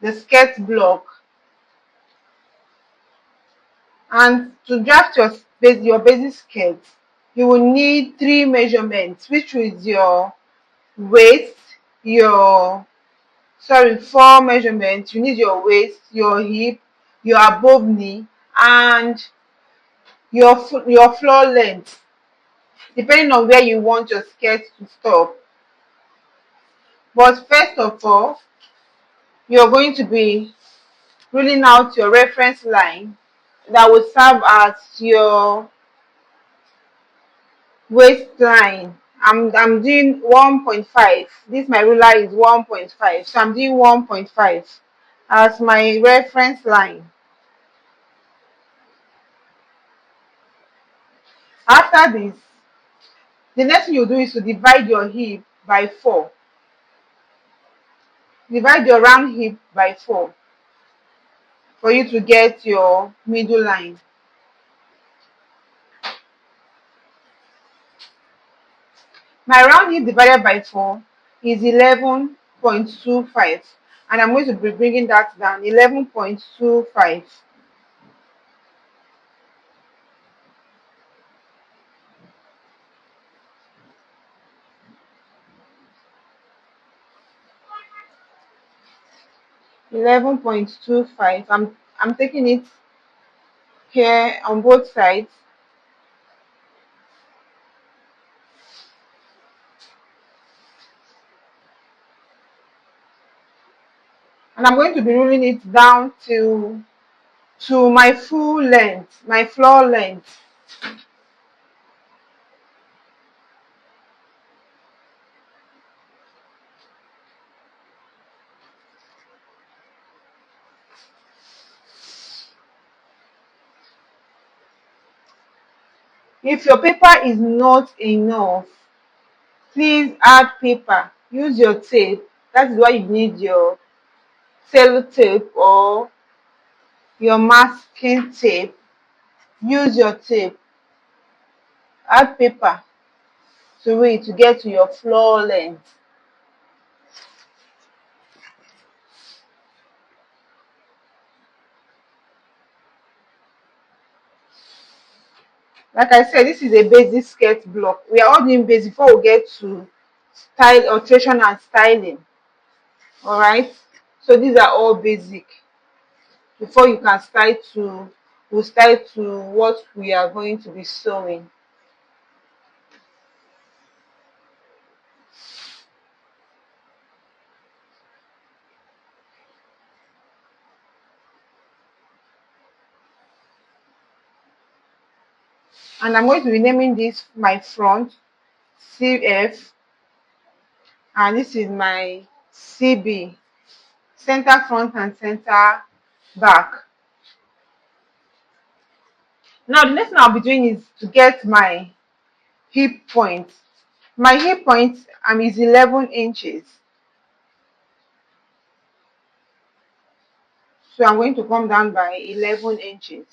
the skirt block. And to draft your basic skirt, you will need three measurements, which is your waist, your four measurements. You need your waist, your hip, your above knee, and your floor length, depending on where you want your skirt to stop. But first of all, you're going to be ruling out your reference line that will serve as your waistline. I'm doing 1.5. This my ruler is 1.5. So I'm doing 1.5 as my reference line. After this, the next thing you do is to divide your hip by 4. Divide your round hip by 4 for you to get your middle line. My round hip divided by 4 is 11.25, and I'm going to be bringing that down 11.25. 11.25. I'm taking it here on both sides, and I'm going to be rolling it down to my full length, my floor length. If your paper is not enough, please add paper. Use your tape. That is why you need your sellotape or your masking tape. Use your tape. Add paper to it to get to your floor length. Like I said, this is a basic skirt block. We are all doing basic before we get to style, alteration, and styling. All right. So these are all basic before you can start to we'll start to what we are going to be sewing. And I'm going to be naming this my front CF, and this is my CB, center front and center back. Now the next thing I'll be doing is to get my hip point. My hip point is 11 inches. So I'm going to come down by 11 inches.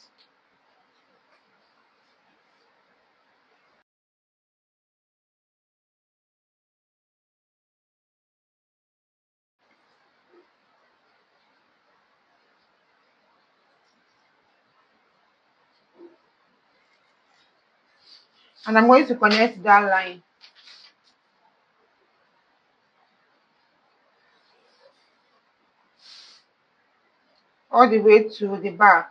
And I'm going to connect that line all the way to the back.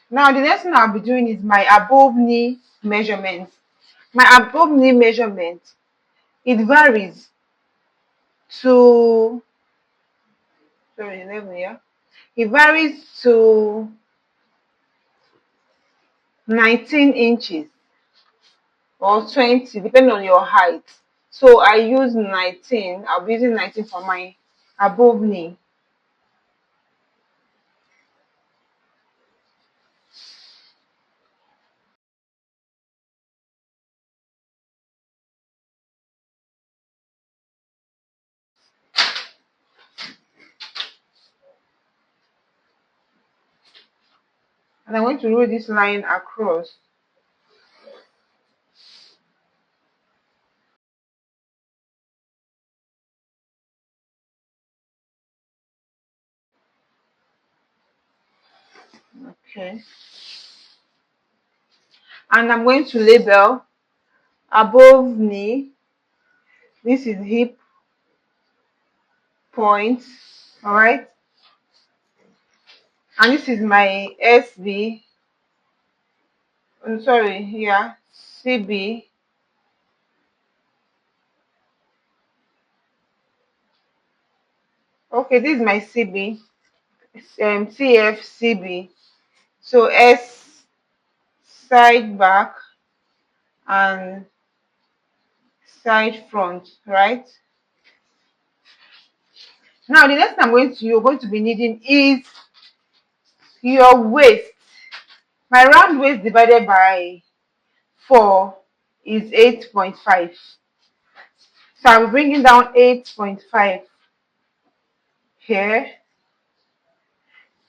Now the next thing I'll be doing is my above knee measurement. My above knee measurement, it varies to 11, yeah. It varies to 19 inches or 20, depending on your height. So I use 19. I'll be using 19 for my above knee. And I'm going to roll this line across. Okay. And I'm going to label above knee. This is hip point. All right. And this is my SB. I'm sorry, yeah, CB. Okay, this is my CB, CFCB. So S side back and side front, right? Now the next thing you're going to be needing is your waist. My round waist divided by 4 is 8.5. So I'm bringing down 8.5 here.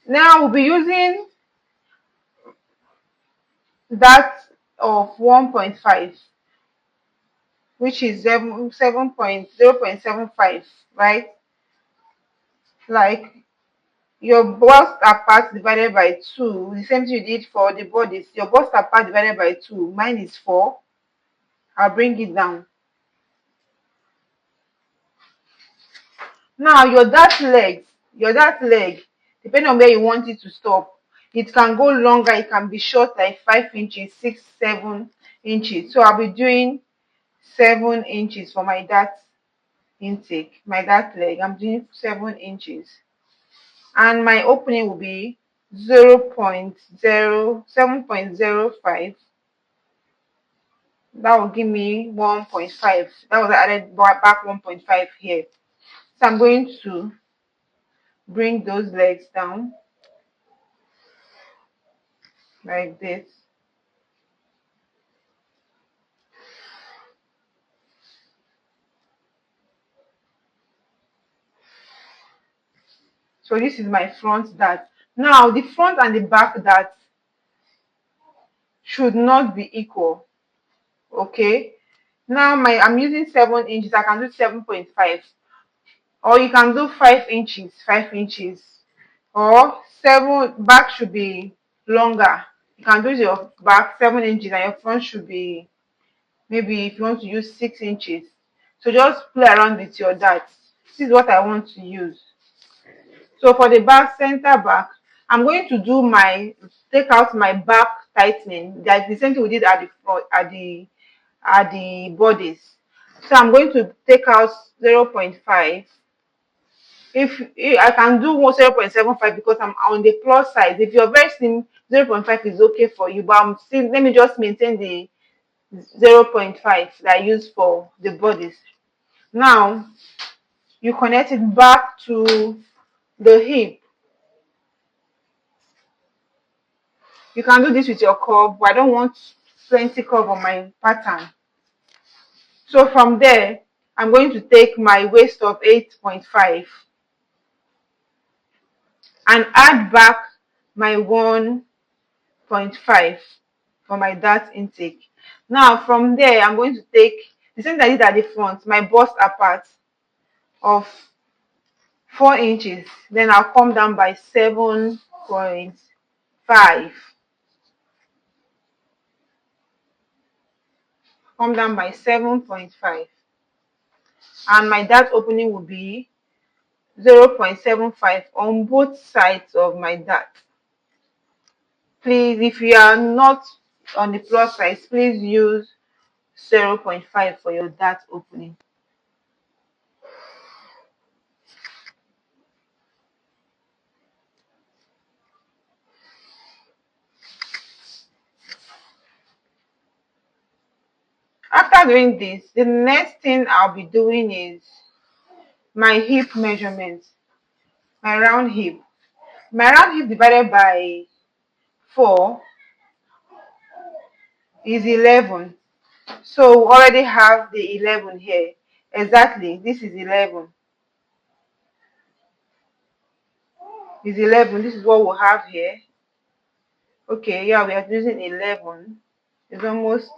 Now we'll be using that of 1.5, which is 0.75, right? Like your bust apart divided by 2, the same thing you did for the bodies. Your bust apart divided by 2, mine is 4. I'll bring it down. Now your that leg, depending on where you want it to stop, it can go longer, it can be short, like 5 inches, 6, 7 inches. So I'll be doing 7 inches for my dart intake, my dart leg. I'm doing 7 inches. And my opening will be 0.07.05. That will give me 1.5. That was added back 1.5 here. So I'm going to bring those legs down like this. So this is my front dart. Now the front and the back dart should not be equal. Okay. Now I'm using 7 inches. I can do 7.5. Or you can do 5 inches, 5 inches. Or 7 back should be longer. You can do your back 7 inches and your front should be, maybe if you want to use 6 inches. So just play around with your dart. This is what I want to use. So for the back, center back, I'm going to take out my back tightening. That's the same thing we did at the front, at the bodies. So I'm going to take out 0.5. If I can do 0.75 because I'm on the plus size. If you're very slim, 0.5 is okay for you. But I'm still, let me just maintain the 0.5 that I use for the bodies. Now you connect it back to the hip. You can do this with your curve, but I don't want plenty curve on my pattern. So from there, I'm going to take my waist of 8.5 and add back my 1.5 for my dart intake. Now from there, I'm going to take the same that I did at the front, my bust apart of 4 inches. Then I'll come down by 7.5. Come down by 7.5. And my dart opening will be 0.75 on both sides of my dart. Please, if you are not on the plus size, please use 0.5 for your dart opening. After doing this, the next thing I'll be doing is my hip measurement, my round hip. My round hip divided by 4 is 11. So we already have the 11 here. Exactly, this is 11. Is 11. This is what we have here. Okay, yeah, we are using 11. It's almost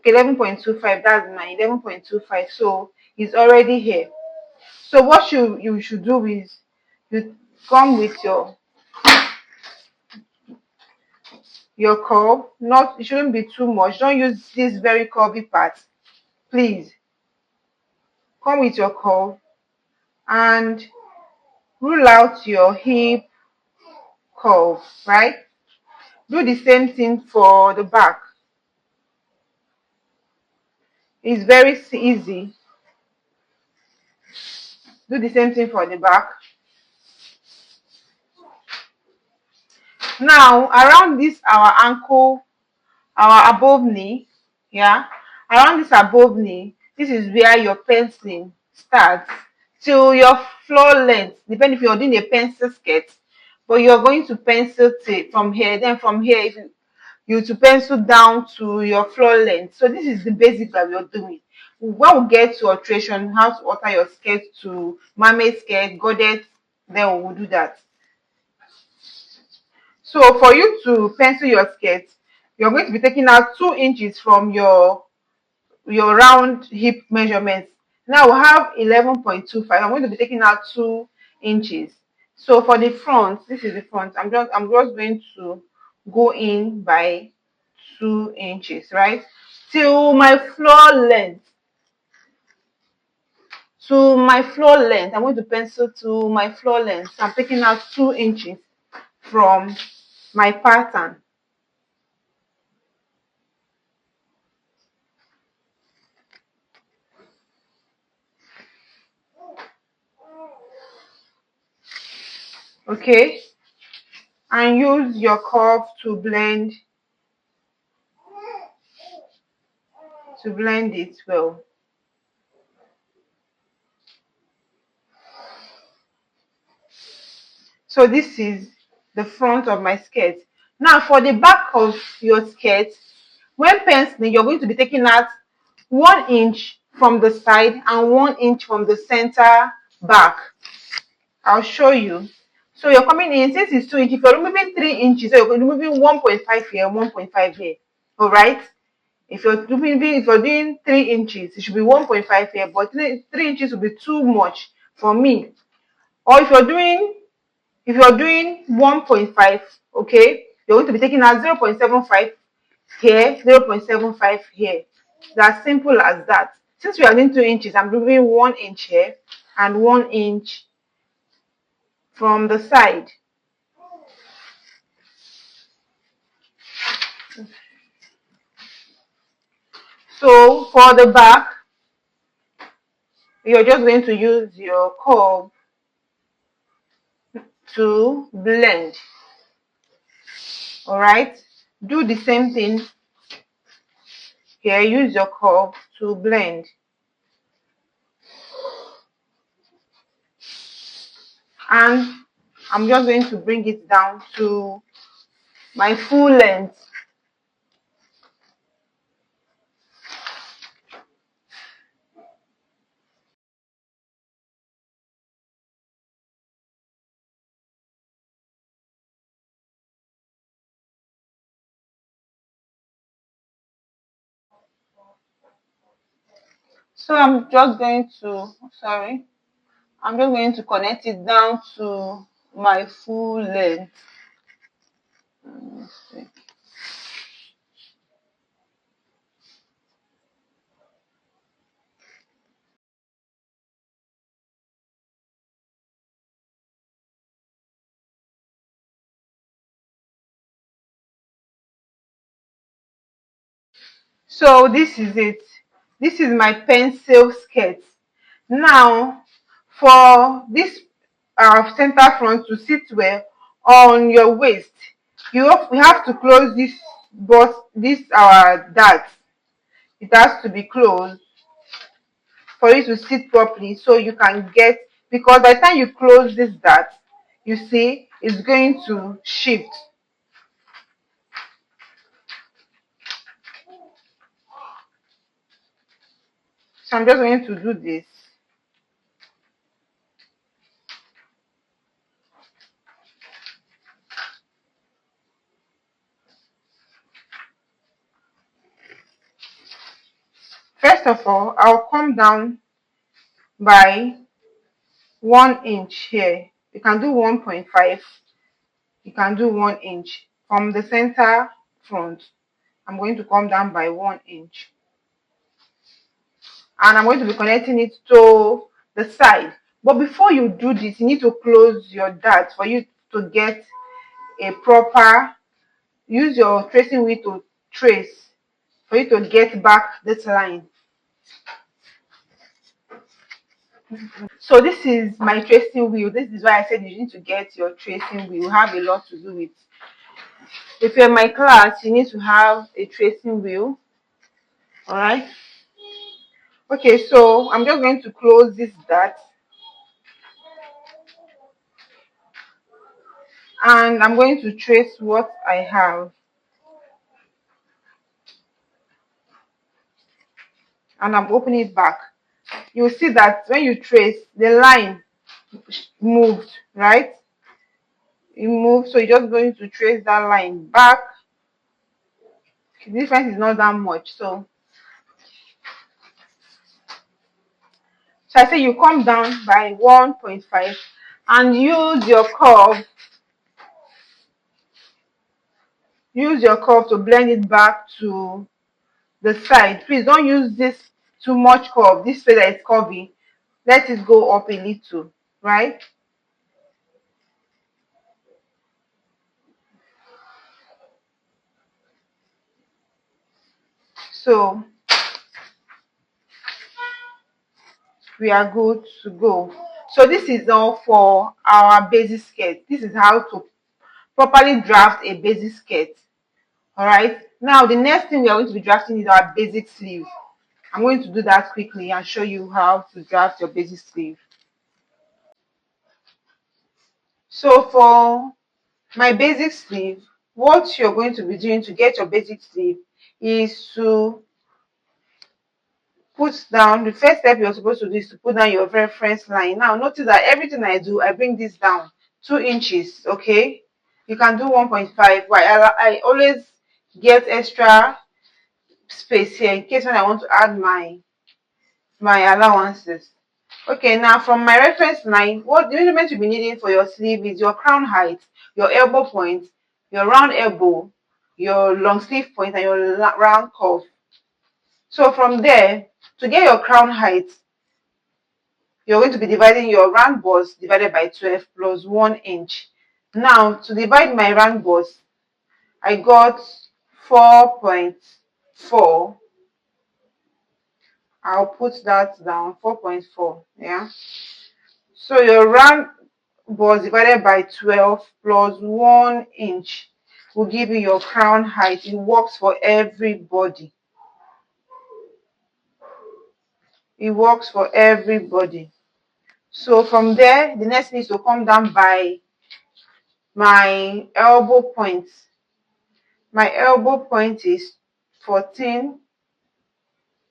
11.25. That's my 11.25. So it's already here. So what you should do is you come with your your curve. Not, it shouldn't be too much. Don't use this very curvy part. Please come with your curve and rule out your hip curve, right? Do the same thing for the back. It's very easy. Do the same thing for the back. Now, around this our ankle, our above knee, yeah, around this above knee, this is where your penciling starts till your floor length, depending if you're doing a pencil skirt, but you're going to pencil tape from here, then from here if you to pencil down to your floor length. So this is the basic that we're doing. When we get to alteration, how to alter your skirt to mermaid skirt, goddess, then we will do that. So for you to pencil your skirt, you're going to be taking out 2 inches from your round hip measurements. Now we have 11.25. I'm going to be taking out 2 inches. So for the front, this is the front. I'm just going to go in by 2 inches, right? Till my floor length. To my floor length. I'm going to pencil to my floor length. So I'm taking out 2 inches from my pattern. Okay, and use your curve to blend it well. So this is the front of my skirt. Now for the back of your skirt, when penciling, you're going to be taking out 1 inch from the side and 1 inch from the center back. I'll show you. So you're coming in, since it's 2 inches, if you're removing 3 inches, so you're removing 1.5 here, 1.5 here. All right. If you're doing 3 inches, it should be 1.5 here, but three inches will be too much for me. Or if you're doing 1.5, okay, you're going to be taking out 0.75 here, 0.75 here. That's simple as that. Since we are doing 2 inches, I'm removing 1 inch here and 1 inch from the side. So for the back, you're just going to use your curve to blend. All right, do the same thing here. Use your curve to blend, and I'm just going to bring it down to my full length. So I'm just going to connect it down to my full length. So this is it. This is my pencil skirt. Now, for this center front to sit well on your waist, we have to close this our dart. It has to be closed for it to sit properly, so you can get, because by the time you close this dart, you see it's going to shift. So I'm just going to do this. First of all, I'll come down by 1 inch here. You can do 1.5. You can do 1 inch from the center front, I'm going to come down by 1 inch, and I'm going to be connecting it to the side. But before you do this, you need to close your dart for you to get a proper, use your tracing wheel to trace for you to get back this line. So this is my tracing wheel. This is why I said you need to get your tracing wheel. You have a lot to do with. If you're in my class, you need to have a tracing wheel. All right. Okay, so I'm just going to close this dart, and I'm going to trace what I have, and I'm opening it back. You'll see that when you trace, the line moved, right? It moved, so you're just going to trace that line back. The difference is not that much. So I say you come down by 1.5 and use your curve to blend it back to the side. Please don't use this too much curve. This way that is curvy, let it go up a little, right? So we are good to go. So this is all for our basic skirt. This is how to properly draft a basic skirt. All right. Now the next thing we are going to be drafting is our basic sleeve. I'm going to do that quickly and show you how to draft your basic sleeve. So for my basic sleeve, what you're going to be doing to get your basic sleeve is to put down, the first step you're supposed to do is to put down your reference line. Now notice that everything I do, I bring this down 2 inches, okay? You can do 1.5, but I always get extra space here in case when I want to add my allowances. Okay, now from my reference line, what the measurement you'll be needing for your sleeve is your crown height, your elbow point, your round elbow, your long sleeve point, and your round cuff. So from there, to get your crown height, you're going to be dividing your round bust divided by 12 plus 1 inch. Now, to divide my round bust, I got 4.4. I'll put that down, 4.4, yeah. So your round bust divided by 12 plus 1 inch will give you your crown height. It works for everybody. It works for everybody. So from there, the next thing is to come down by my elbow point. My elbow point is 14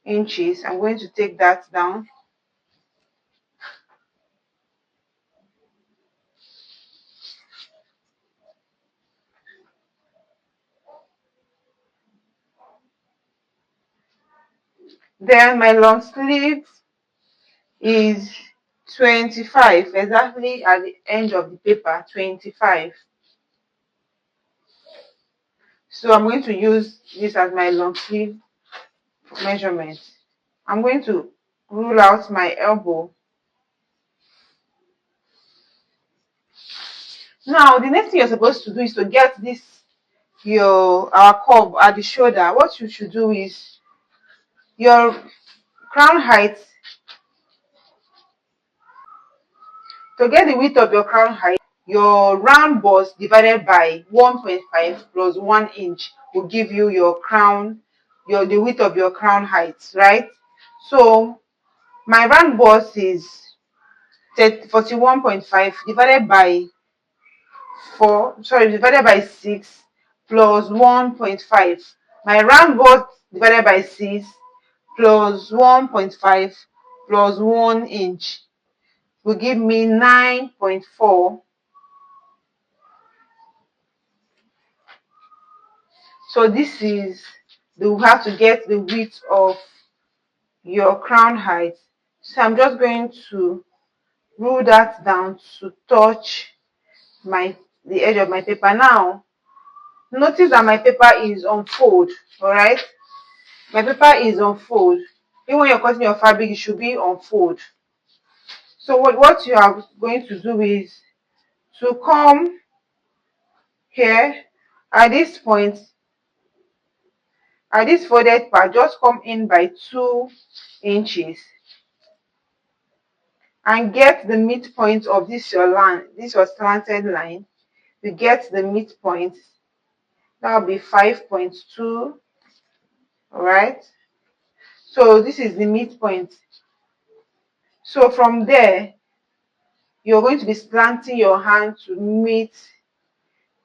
inches. I'm going to take that down. Then my long sleeve is 25, exactly at the end of the paper, 25. So I'm going to use this as my long sleeve measurement. I'm going to rule out my elbow. Now, the next thing you're supposed to do is to get this, our curve at the shoulder. What you should do is your crown height. To get the width of your crown height, your round bust divided by 1.5 plus 1 inch will give you your crown, the width of your crown height, right? So my round bust is 41.5 divided by 6 plus 1.5. My round bust divided by 6 plus 1.5 plus 1 inch will give me 9.4. So this is we have to get the width of your crown height. So I'm just going to rule that down to touch the edge of my paper. Now Notice that my paper is on fold, all right? My paper is on fold. Even when you're cutting your fabric, it should be on fold. So what you are going to do is to come here at this point, at this folded part, just come in by 2 inches and get the midpoint of this your line, this your slanted line. You get the midpoint, that will be 5.2. All right, so this is the midpoint. So from there, you're going to be slanting your hand to meet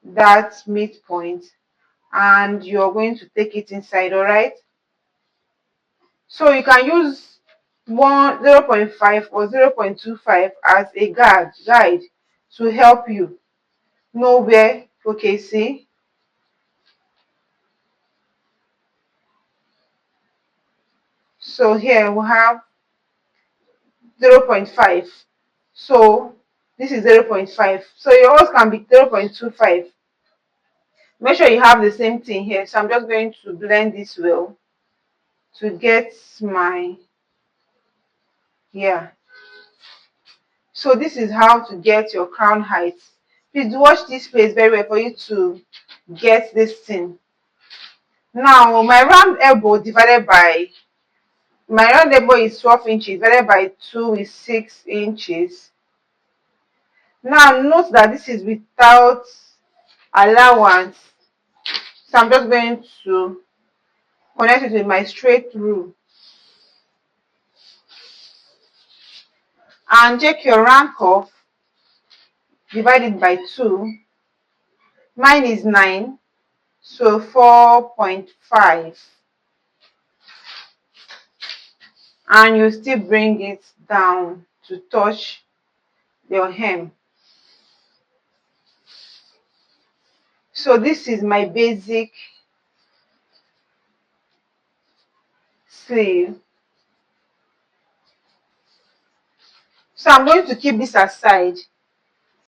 that midpoint, and you're going to take it inside. All right, so you can use 0.5 or 0.25 as a guide to help you know where. Okay, see, so here we have 0.5. So this is 0.5. So yours can be 0.25. Make sure you have the same thing here. So I'm just going to blend this well to get my, yeah. So this is how to get your crown height. Please watch this place very well for you to get this thing. Now my round elbow divided by, my round elbow is 12 inches divided by 2 is 6 inches. Now note that this is without allowance. So I'm just going to connect it with my straight rule and check your round cuff, divide it by 2. Mine is 9, so 4.5. And you still bring it down to touch your hem. So this is my basic sleeve. So I'm going to keep this aside